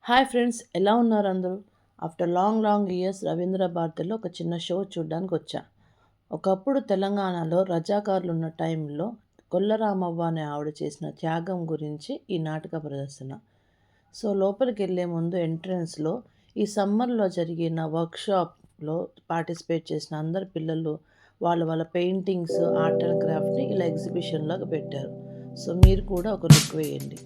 Hi friends, ఎలా ఉన్నారు అందరూ? ఆఫ్టర్ లాంగ్ ఇయర్స్ రవీంద్ర భారతిలో ఒక చిన్న షో చూడడానికి వచ్చా. ఒకప్పుడు తెలంగాణలో రజాకారులు ఉన్న టైంలో కొల్లరామవ్వ అనే ఆవిడ చేసిన త్యాగం గురించి ఈ నాటక ప్రదర్శన. సో లోపలికి వెళ్ళే ముందు ఎంట్రన్స్లో ఈ సమ్మర్లో జరిగిన వర్క్షాప్లో పార్టిసిపేట్ చేసిన అందరు పిల్లలు వాళ్ళ పెయింటింగ్స్, ఆర్ట్ అండ్ క్రాఫ్ట్ని ఇలా ఎగ్జిబిషన్లాగా పెట్టారు. సో మీరు కూడా ఒక లుక్ వేయండి.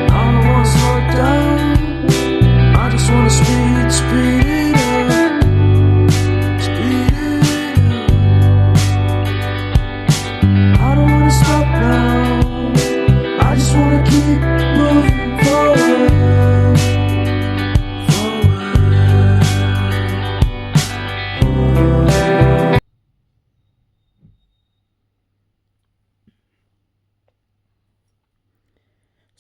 I don't wanna slow it down. I just wanna speed it up, speed it up. I don't wanna stop now. I just wanna keep moving forward, forward.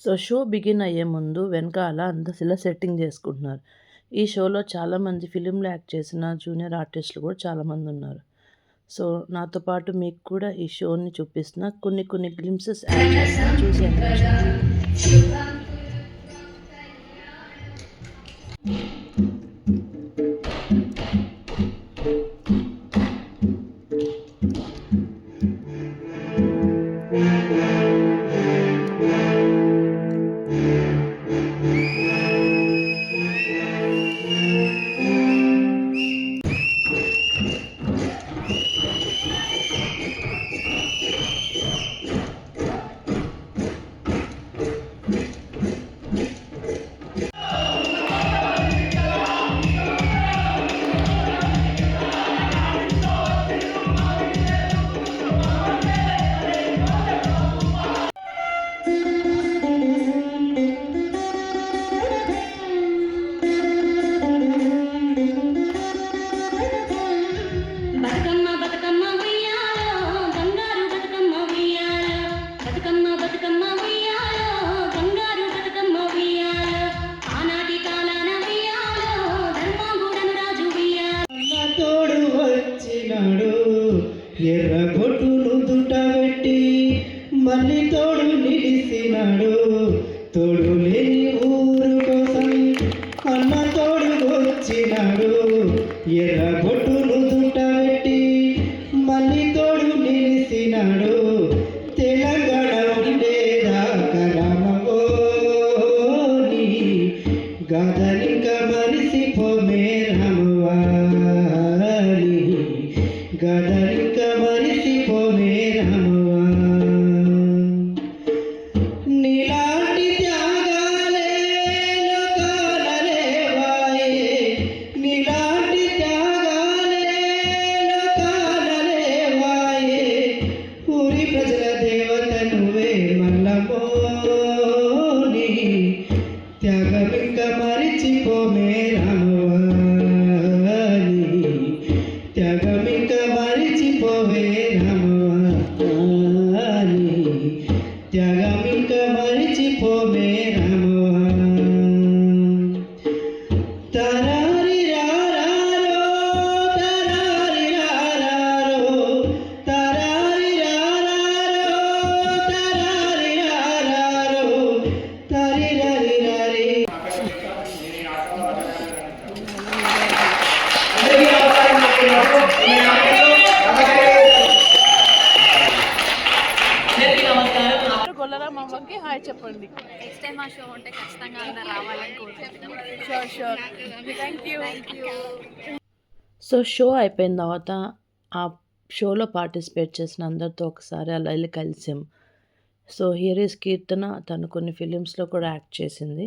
So show begin అయ్యే ముందు వెనకాల అంతా ఇలా setting చేసుకుంటున్నారు. ఈ షోలో చాలామంది ఫిలింలో యాక్ట్ చేసిన జూనియర్ ఆర్టిస్టులు కూడా చాలామంది ఉన్నారు. సో నాతో పాటు మీకు కూడా ఈ షోని చూపిస్తున్న కొన్ని గ్లిమ్సెస్ యాడ్ చేస్తాను, చూసి ఎంజాయ్. బతుకమ్మ బతుకమ్మ ఉయ్యాలో బంగారు బతుకమ్మ ఉయ్యాలో బతుకమ్మ బతుకమ్మ ఉయ్యాలో బంగారు బతుకమ్మ ఉయ్యాలో ఆనాటి కాలాన ఉయ్యాలో ధర్మగూడెం రాజు ఉయ్యాలో తోడు వచ్చినాడు ఎర్రగొట్టు నుదుట పెట్టి మళ్ళీ తోడు నిలిసినాడు తోడు లేని ఊరు కోసం అన్న తోడు వచ్చినాడు ఎర్రగొట్టు నుదుట పెట్టి మళ్ళీ తోడు నిలిసినాడు తెలంగాణ ఉండేదాకా రామవోని గదలింక మరిసిపోమే రామవాలి గదలింక మరిసిపోమే రామవా నీలాంటి త్యాగాలే లోకాలలేవాయే నీలాంటి త్యాగాలే లోకాలలేవాయే ఊరి ప్రజల దేవత నువ్వే మల్లమోని త్యాగమింక మరిచిపోమే రామవాలి త్యాగమింక మరిచిపోవే రామవాలి త్యాగమింక మరిచిపోమే రామవాలి తరారి రారారో తరారి రారారో తరారి రారారో తరారి రారారో తరిరరి రరి కొల్లరామవ్వకి హాయ్ చెప్పండి. నెక్స్ట్ టైం ఆ షో ఉంటే ఖచ్చితంగా అందరు రావాలని కోరుకుంటున్నాం. Sure thank you. So show అయిపోయిన తర్వాత ఆ షోలో పార్టిసిపేట్ చేసిన అందరితో ఒకసారి అలా వెళ్ళి కలిసాం. సో హియర్ ఈస్ కీర్తన, తను కొన్ని ఫిలిమ్స్లో కూడా యాక్ట్ చేసింది.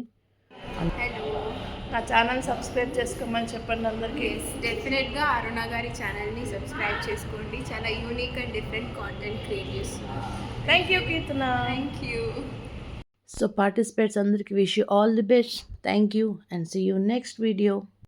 హలో, నా ఛానల్ సబ్స్క్రైబ్ చేసుకోమని చెప్పండి అందరికీ. డెఫినెట్గా అరుణ గారి ఛానల్ని సబ్స్క్రైబ్ చేసుకోండి. చాలా unique and different content create చేస్తున్నారు. Thank you Keerthana. Thank you. So participates అందరికీ wish you all the best. Thank you and see you next video.